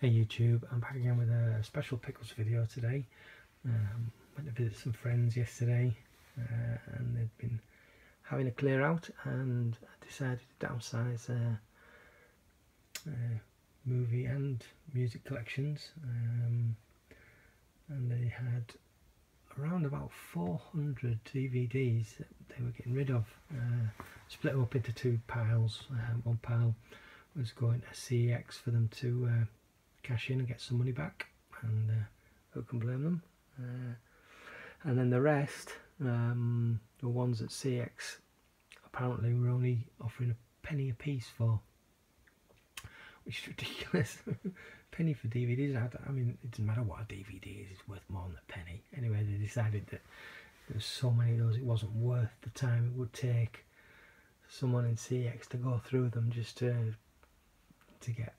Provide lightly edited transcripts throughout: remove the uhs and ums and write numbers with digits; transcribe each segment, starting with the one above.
Hey YouTube, I'm back again with a special pickles video today. Went to visit some friends yesterday and they'd been having a clear out, and I decided to downsize movie and music collections, and they had around about 400 DVDs that they were getting rid of, split them up into two piles. One pile was going to CEX for them to cash in and get some money back, and who can blame them? And then the rest, the ones at CEX, apparently were only offering a penny a piece for, which is ridiculous. Penny for DVDs. I mean, it doesn't matter what a DVD is, it's worth more than a penny. Anyway, they decided that there was so many of those, it wasn't worth the time it would take someone in CEX to go through them just to get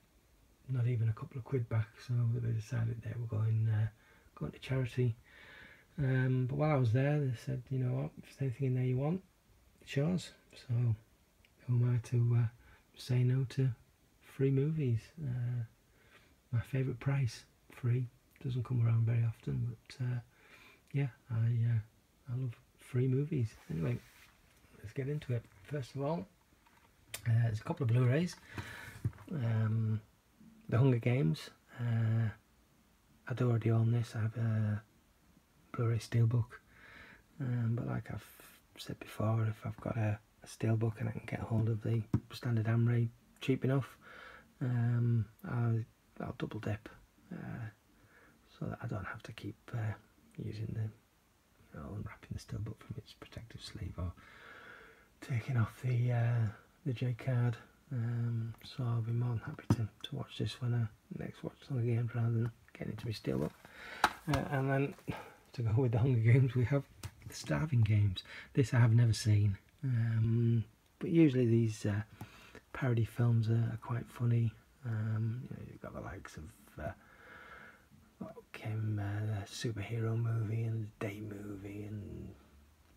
not even a couple of quid back. So they decided they were going to charity. But while I was there, they said, you know what, if there's anything in there you want, it's yours. So who am I to say no to free movies? My favourite price, free. Doesn't come around very often, but yeah, I love free movies. Anyway, let's get into it. First of all, there's a couple of Blu-rays. The Hunger Games. I do already own this. I have a Blu-ray Steelbook, but like I've said before, if I've got a Steelbook and I can get hold of the standard Amray cheap enough, I'll double dip, so that I don't have to keep using the, unwrapping the Steelbook from its protective sleeve or taking off the J card. So I'll be more than happy to watch this when I next watch Hunger Games rather than getting into my Steelbook. And then to go with the Hunger Games, we have the Starving Games. This I have never seen, but usually these parody films are quite funny. You've got the likes of the superhero movie and the Day movie and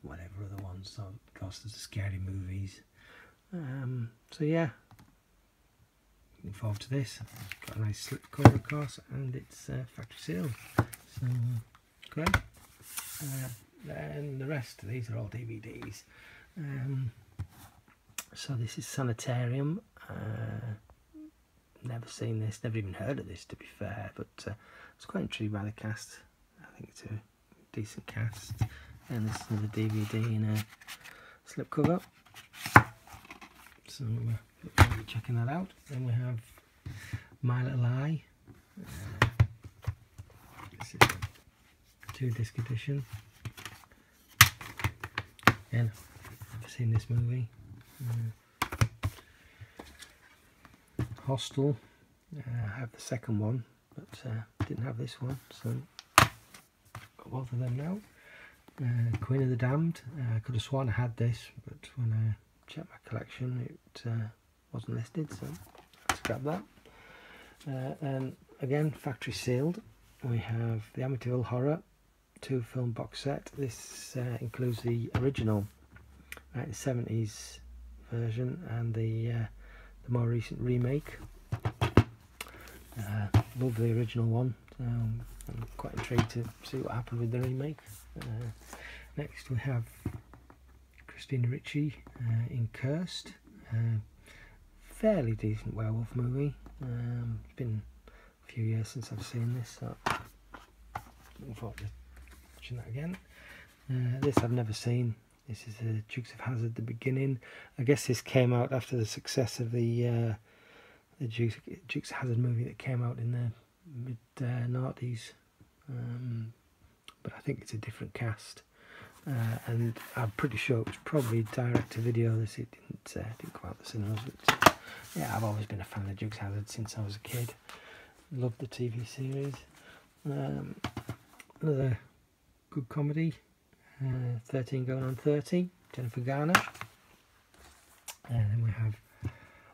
whatever other ones. So of course there's the scary movies. So yeah, looking forward to this. Got a nice slip cover, of course, and it's factory sealed. So great. Then the rest of these are all DVDs. So this is Sanitarium. Never seen this, never even heard of this, to be fair, but I was quite intrigued by the cast. I think it's a decent cast. And this is another DVD in a slipcover. So we'll be checking that out. Then we have My Little Eye. This is a 2-disc edition. Again, I've never seen this movie. Hostel. I have the second one, but didn't have this one, so got both of them now. Queen of the Damned. I could have sworn I had this, but when I checked my collection, it wasn't listed, so let's grab that. And again, factory sealed. We have the Amityville Horror 2-film box set. This includes the original 1970s version and the more recent remake. Love the original one, so I'm quite intrigued to see what happened with the remake. Next we have Christina Ricci in Cursed. Fairly decent werewolf movie. It's been a few years since I've seen this, so looking forward to watching that again. This I've never seen. This is the Dukes of Hazzard: The Beginning. I guess this came out after the success of the Dukes of Hazzard movie that came out in the mid-noughties. But I think it's a different cast. And I'm pretty sure it was probably direct-to-video. This it didn't come out the cinemas. But yeah, I've always been a fan of Dukes of Hazzard since I was a kid. Loved the TV series. Another good comedy. 13 Going on 30, Jennifer Garner. And then we have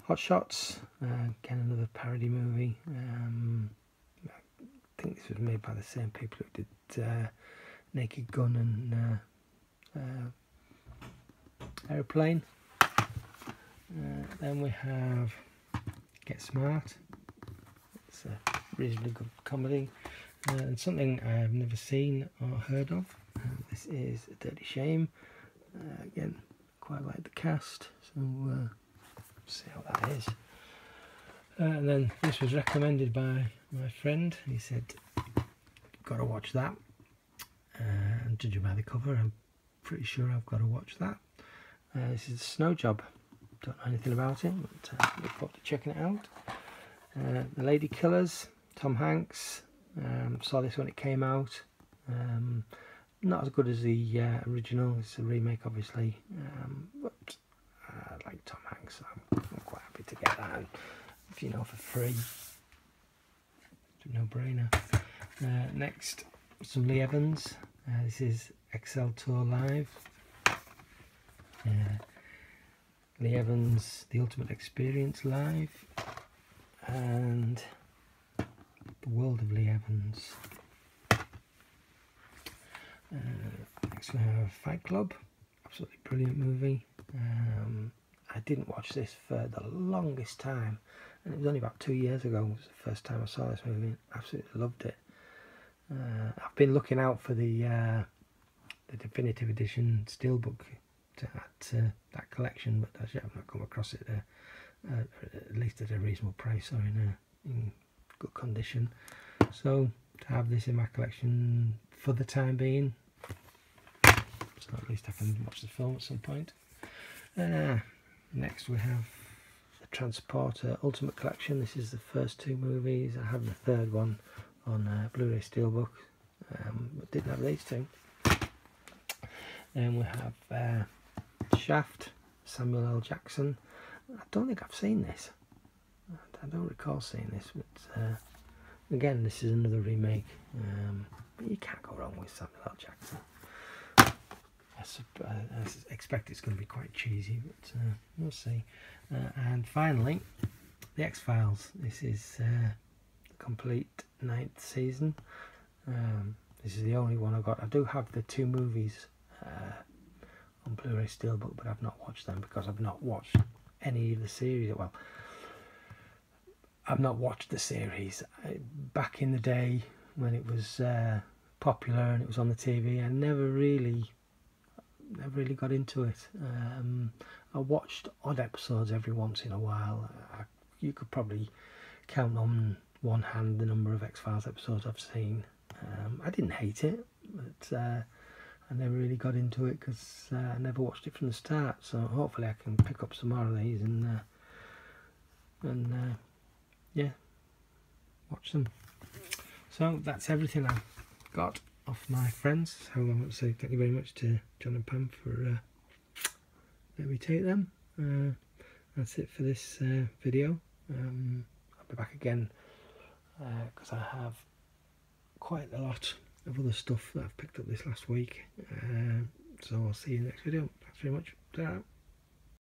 Hot Shots, again another parody movie. I think this was made by the same people who did Naked Gun and Aeroplane. Then we have Get Smart. It's a reasonably good comedy, and something I've never seen or heard of. This is A Dirty Shame. Again, quite like the cast, so see how that is. And then this was recommended by my friend. He said, got to watch that. And judging by the cover, I'm pretty sure I've got to watch that. This is Snow Job. Don't know anything about it, but look forward to checking it out. The Lady Killers, Tom Hanks. Saw this when it came out. Not as good as the original. It's a remake, obviously, but I like Tom Hanks, so I'm quite happy to get that. And if you know, for free, it's a no-brainer. Next, some Lee Evans. This is Excel Tour Live. Lee Evans, The Ultimate Experience Live, and The World of Lee Evans. Next we have Fight Club. Absolutely brilliant movie. I didn't watch this for the longest time, and it was only about 2 years ago. It was the first time I saw this movie. Absolutely loved it. I've been looking out for the definitive edition steelbook to add to that collection, but actually I've not come across it at least at a reasonable price or in good condition. So to have this in my collection for the time being, so at least I can watch the film at some point. Next we have the Transporter Ultimate Collection. This is the first 2 movies. I have the third one on Blu-ray Steelbook, but didn't have these 2. Then we have Shaft, Samuel L. Jackson. I don't think I've seen this. I don't recall seeing this, but again, this is another remake. But you can't go wrong with Samuel L. Jackson. I expect it's going to be quite cheesy, but we'll see. And finally, The X-Files. This is the complete 9th season. This is the only one I've got. I do have the 2 movies on Blu-ray Steelbook, but I've not watched them because I've not watched any of the series. Well, I've not watched the series. Back in the day when it was popular and it was on the TV, I never really got into it. I watched odd episodes every once in a while. You could probably count on one hand the number of X-Files episodes I've seen. I didn't hate it, but I never really got into it because I never watched it from the start. So hopefully I can pick up some more of these and yeah, watch them. So that's everything I've got off my friends. So I want to say thank you very much to John and Pam for letting me take them. That's it for this video. I'll be back again because I have quite a lot of other stuff that I've picked up this last week. So I'll see you in the next video. Thanks very much. Ta-ra.